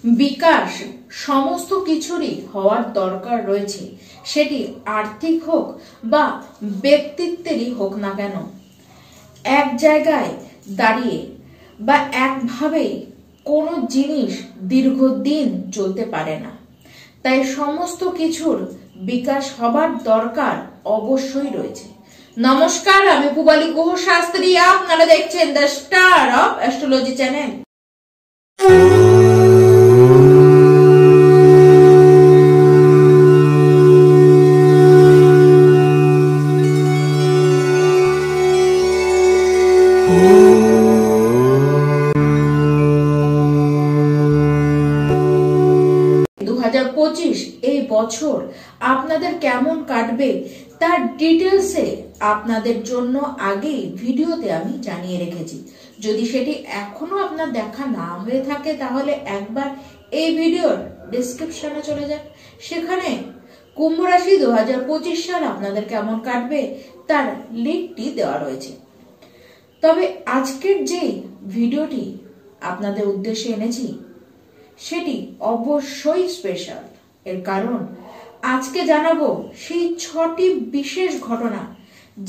বিকাশ সমস্ত কিছুরই হওয়ার দরকার রয়েছে, সেটি আর্থিক হোক বা ব্যক্তিত্বেরই হোক না কেন। এক জায়গায় দাঁড়িয়ে বা একভাবে কোনো জিনিস দীর্ঘদিন চলতে পারে না, তাই সমস্ত কিছুর বিকাশ হবার দরকার অবশ্যই রয়েছে। নমস্কার, আমি পূবালী গুহ শাস্ত্রী, আপনারা দেখছেন the star of astrology channel. এই বছর আপনাদের কেমন কাটবে তার ডিটেলসে আপনাদের জন্য আগেই ভিডিওতে আমি জানিয়ে রেখেছি। যদি সেটি এখনো আপনার দেখা না হয়ে থাকে তাহলে একবার এই ভিডিওর ডেসক্রিপশনে চলে যান, সেখানে কুম্ভ রাশি 2025 সাল আপনাদের কেমন কাটবে তার লিঙ্কটি দেওয়া রয়েছে। তবে আজকের যে ভিডিওটি আপনাদের উদ্দেশ্যে এনেছি সেটি অবশ্যই স্পেশাল। এর কারণ আজকে জানাবো সেই 6টি বিশেষ ঘটনা,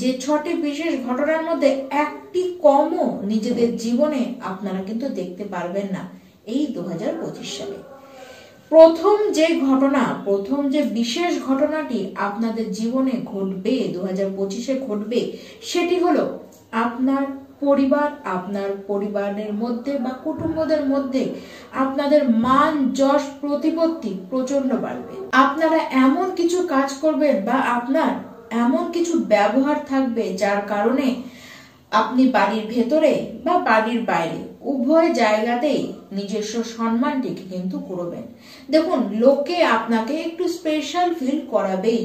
যে 6টি বিশেষ ঘটনার মধ্যে একটি কমও নিজেদের জীবনে আপনারা কিন্তু দেখতে পারবেন না এই 2025 সালে। প্রথম যে বিশেষ ঘটনাটি আপনাদের জীবনে ঘটবে 2025-এ ঘটবে, সেটি হলো আপনার পরিবার, আপনার পরিবারের মধ্যে বা কুটুম্বদের মধ্যে আপনাদের মান যশ প্রতিপত্তি প্রচন্ড বাড়বে। আপনারা এমন কিছু কাজ করবেন বা আপনার এমন কিছু ব্যবহার থাকবে যার কারণে আপনি বাড়ির ভেতরে বা বাড়ির বাইরে উভয় জায়গাতেই নিজস্ব সম্মানটিকে কিন্তু করবেন। দেখুন, লোকে আপনাকে একটু স্পেশাল ফিল করাবেই,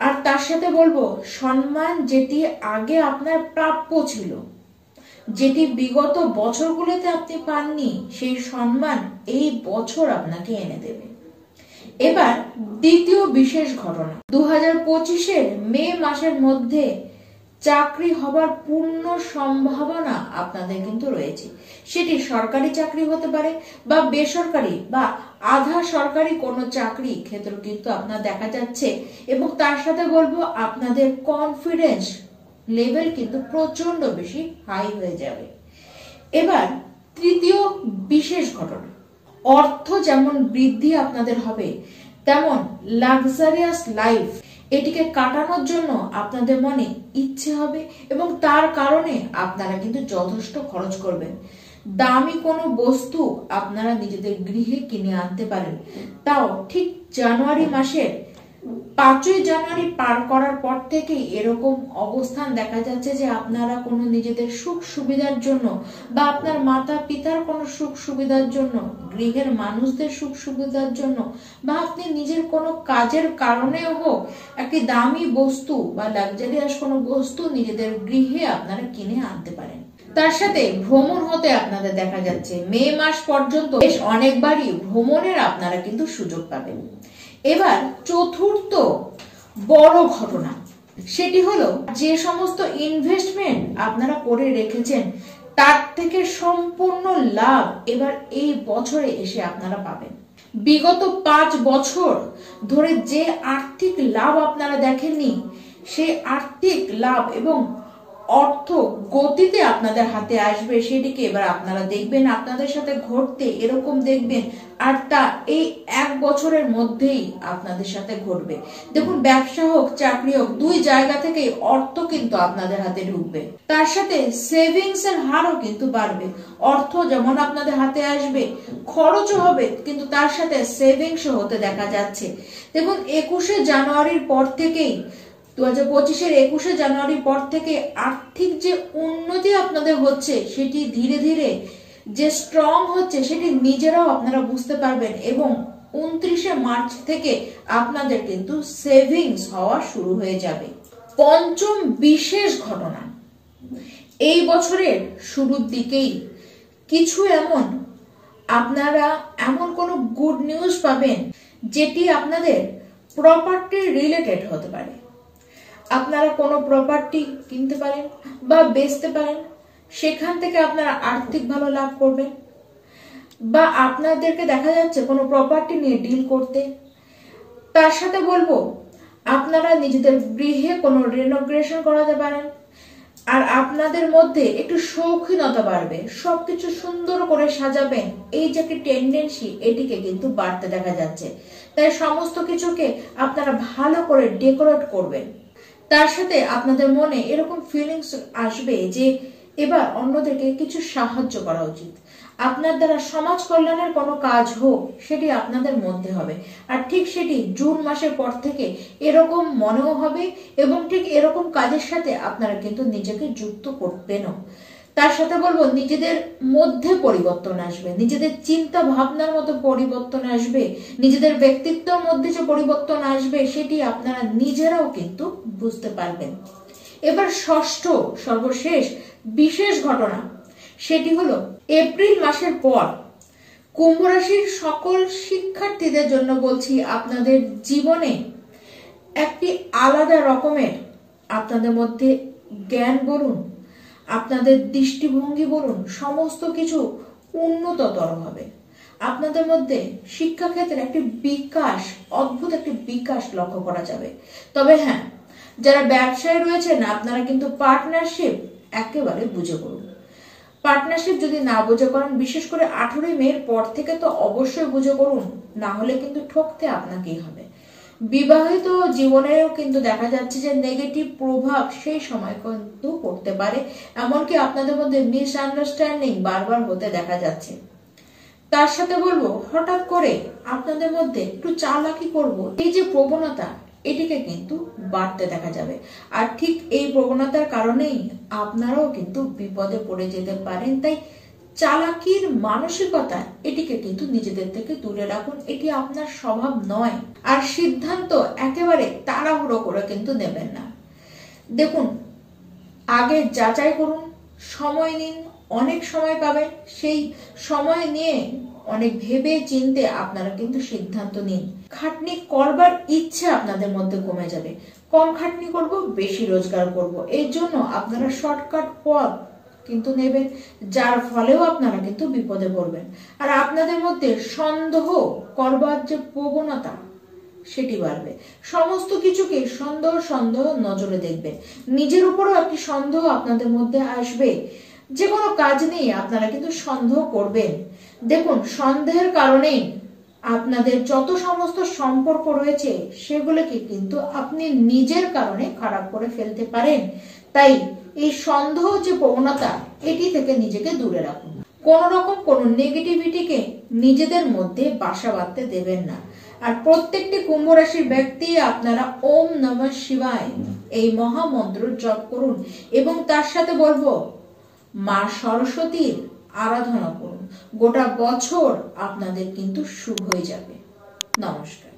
আর তার সাথে বলবো সম্মান যেটি আগে আপনার প্রাপ্য ছিল, যেটি বিগত বছরগুলোতে আপনি পাননি, সেই সম্মান এই বছর আপনাকে এনে দেবে। এবার দ্বিতীয় বিশেষ ঘটনা, 2025-এর মে মাসের মধ্যে চাকরি হবার পূর্ণ সম্ভাবনা আপনাদের কিন্তু রয়েছে। সেটি সরকারি চাকরি হতে পারে বা বেসরকারি বা আধা সরকারি কোনো চাকরি ক্ষেত্র কিন্তু আপনার দেখা যাচ্ছে, এবং তার সাথে বলবো আপনাদের কনফিডেন্স লেভেল কিন্তু প্রচন্ড বেশি হাই হয়ে যাবে। এবার তৃতীয় বিশেষ ঘটনা, অর্থ যেমন বৃদ্ধি আপনাদের হবে, তেমন লাক্সারিয়াস লাইফ এটিকে কাটানোর জন্য আপনাদের মনে ইচ্ছে হবে এবং তার কারণে আপনারা কিন্তু যথেষ্ট খরচ করবেন। দামি কোনো বস্তু আপনারা নিজেদের গৃহে কিনে আনতে পারেন, তাও ঠিক জানুয়ারি মাসের 5ই জানুয়ারি পার করার পর থেকে এরকম অবস্থান দেখা যাচ্ছে যে আপনারা কোনো নিজেদের সুখ সুবিধার জন্য বা আপনার মাতা পিতার কোনো সুখ সুবিধার জন্য, গৃহের মানুষদের সুখ সুবিধার জন্য বা আপনি নিজের কোনো কাজের কারণেও হোক একটি দামি বস্তু বা লাক্সারিয়াস কোনো বস্তু নিজেদের গৃহে আপনারা কিনে আনতে পারেন। তার সাথে ভ্রমণ হতে আপনাদের দেখা যাচ্ছে মে মাস পর্যন্ত বেশ অনেকবারই ভ্রমণের আপনারা কিন্তু সুযোগ পাবেন। এবার চতুর্থ বড় ঘটনা, সেটি হলো যে সমস্ত ইনভেস্টমেন্ট আপনারা করে রেখেছেন তার থেকে সম্পূর্ণ লাভ এবার এই বছরে এসে আপনারা পাবেন। বিগত 5 বছর ধরে যে আর্থিক লাভ আপনারা দেখেননি, সেই আর্থিক লাভ এবং অর্থ গতিতে আপনাদের হাতে আসবে, সেটিকে এবার আপনারা দেখবেন আপনাদের সাথে ঘটতে, এরকম দেখবেন, আর তা এই 1 বছরের মধ্যেই আপনাদের সাথে ঘটবে। দেখুন, ব্যবসা হোক চাকরি হোক, দুই জায়গা থেকে অর্থ কিন্তু আপনাদের হাতে ঢুকবে, তার সাথে সেভিংস এর হারও কিন্তু বাড়বে। অর্থ যেমন আপনাদের হাতে আসবে, খরচও হবে, কিন্তু তার সাথে সেভিংসও হতে দেখা যাচ্ছে। দেখুন, 21শে জানুয়ারির পর থেকেই 2025-এর 21শে জানুয়ারির পর থেকে আর্থিক যে উন্নতি আপনাদের হচ্ছে সেটি ধীরে ধীরে যে স্ট্রং হচ্ছে সেটি নিজেরাও আপনারা বুঝতে পারবেন, এবং 29শে মার্চ থেকে আপনাদের কিন্তু সেভিংস হওয়া শুরু হয়ে যাবে। পঞ্চম বিশেষ ঘটনা, এই বছরের শুরুর দিকেই কিছু আপনারা এমন কোনো গুড নিউজ পাবেন যেটি আপনাদের প্রপার্টি রিলেটেড হতে পারে। আপনারা কোনো প্রপার্টি কিনতে পারেন বা বেচতে পারেন, সেখান থেকে আপনারা আর্থিক ভালো লাভ করবেন। বা আপনাদেরকে দেখা যাচ্ছে কোনো প্রপার্টি নিয়ে ডিল করতে। তার সাথে বলবো আপনারা নিজেদের গৃহে কোনো রিনোভেশন করাতে পারেন। আর আপনাদের মধ্যে একটু শৌখিনতা বাড়বে, সবকিছু সুন্দর করে সাজাবেন, এই যে একটি টেন্ডেন্সি এটিকে কিন্তু বাড়তে দেখা যাচ্ছে। তাই সমস্ত কিছুকে আপনারা ভালো করে ডেকোরেট করবেন। তার সাথে আপনাদের মনে এরকম ফিলিংস আসবে যে এবার অন্যদেরকে কিছু সাহায্য করা উচিত। আপনার দ্বারা সমাজ কল্যাণের কোনো কাজ হোক, সেটি আপনাদের মধ্যে হবে। আর ঠিক সেটি জুন মাসের পর থেকে এরকম মনেও হবে এবং ঠিক এরকম কাজের সাথে আপনারা কিন্তু নিজেকে যুক্ত করবেনও। তার সাথে বলবো নিজেদের মধ্যে পরিবর্তন আসবে, নিজেদের চিন্তা ভাবনার মতো পরিবর্তন আসবে, নিজেদের ব্যক্তিত্বের মধ্যে যে পরিবর্তন আসবে সেটি আপনারা নিজেরাও কিন্তু বুঝতে পারবেন। এবার ষষ্ঠ সর্বশেষ বিশেষ ঘটনা, সেটি হলো এপ্রিল মাসের পর কুম্ভ রাশির সকল শিক্ষার্থীদের জন্য বলছি, আপনাদের জীবনে একটি আলাদা রকমের আপনাদের মধ্যে জ্ঞান বলুন, আপনাদের দৃষ্টিভঙ্গি বলুন, সমস্ত কিছু উন্নততর হবে। আপনাদের মধ্যে শিক্ষাক্ষেত্রে একটি বিকাশ, অদ্ভুত একটি বিকাশ লক্ষ্য করা যাবে। তবে হ্যাঁ, যারা ব্যবসায় রয়েছেন আপনারা কিন্তু পার্টনারশিপ একেবারে বুঝে করুন। পার্টনারশিপ যদি না বুঝে করেন, বিশেষ করে 18 মের পর থেকে তো অবশ্যই বুঝে করুন, না হলে কিন্তু ঠকতে আপনাকেই হবে। বিবাহিত জীবনেও কিন্তু দেখা যাচ্ছে যে নেগেটিভ প্রভাব সেই সময় কিন্তু পড়তে পারে, এমনকি আপনাদের মধ্যে মিসআন্ডারস্ট্যান্ডিং বারবার হতে দেখা যাচ্ছে। তার সাথে বলবো হঠাৎ করে আপনাদের মধ্যে একটু চালাকি করব, এই যে প্রবণতা এটিকে কিন্তু বাড়তে দেখা যাবে। আর ঠিক এই প্রবণতার কারণেই আপনারাও কিন্তু বিপদে পড়ে যেতে পারেন। তাই চালাকির মানসিকতা এটিকে কিন্তু নিজেদের থেকে দূরে রাখুন, এটি আপনার স্বভাব নয়। আর সিদ্ধান্ত একেবারে তাড়াহুড়ো করে কিন্তু নেবেন না। দেখুন, আগে যাচাই করুন, সময় নিন, অনেক সময় পাবেন, সেই সময় নিয়ে অনেক ভেবে চিন্তে আপনারা কিন্তু সিদ্ধান্ত নিন। খাটনি করবার ইচ্ছে আপনাদের মধ্যে কমে যাবে, কম খাটনি করব, বেশি রোজগার করব, এর জন্য আপনারা শর্টকাট পথ কিন্তু নেবেন, যার ফলেও আপনারা কিন্তু বিপদে পড়বেন। আর আপনাদের মধ্যে সন্দেহ করবার যে প্রবণতা সেটি বাড়বে, সমস্ত কিছুকে সন্দেহ সন্দেহ নজরে দেখবেন। নিজের উপরও একটি সন্দেহ আপনাদের মধ্যে আসবে, যে কোনো কাজ নিয়ে আপনারা কিন্তু সন্দেহ করবেন। দেখুন, সন্দেহের কারণেই আপনাদের যত সমস্ত সম্পর্ক রয়েছে সেগুলোকে কিন্তু আপনি নিজের কারণে খারাপ করে ফেলতে পারেন। তাই এই সন্দেহ যে প্রবণতা এটি থেকে নিজেকে দূরে রাখুন। কোন রকম কোন নেগেটিভিটিকে নিজেদের মধ্যে বাসা বাঁধতে দেবেন না। আর প্রত্যেকটি কুম্ভ রাশির ব্যক্তি আপনারা ওম নমঃ শিবায় এই মহামন্ত্র জপ করুন এবং তার সাথে বলবো মা সরস্বতীর আরাধনা করুন। গোটা বছর আপনাদের কিন্তু শুভ হয়ে যাবে। নমস্কার।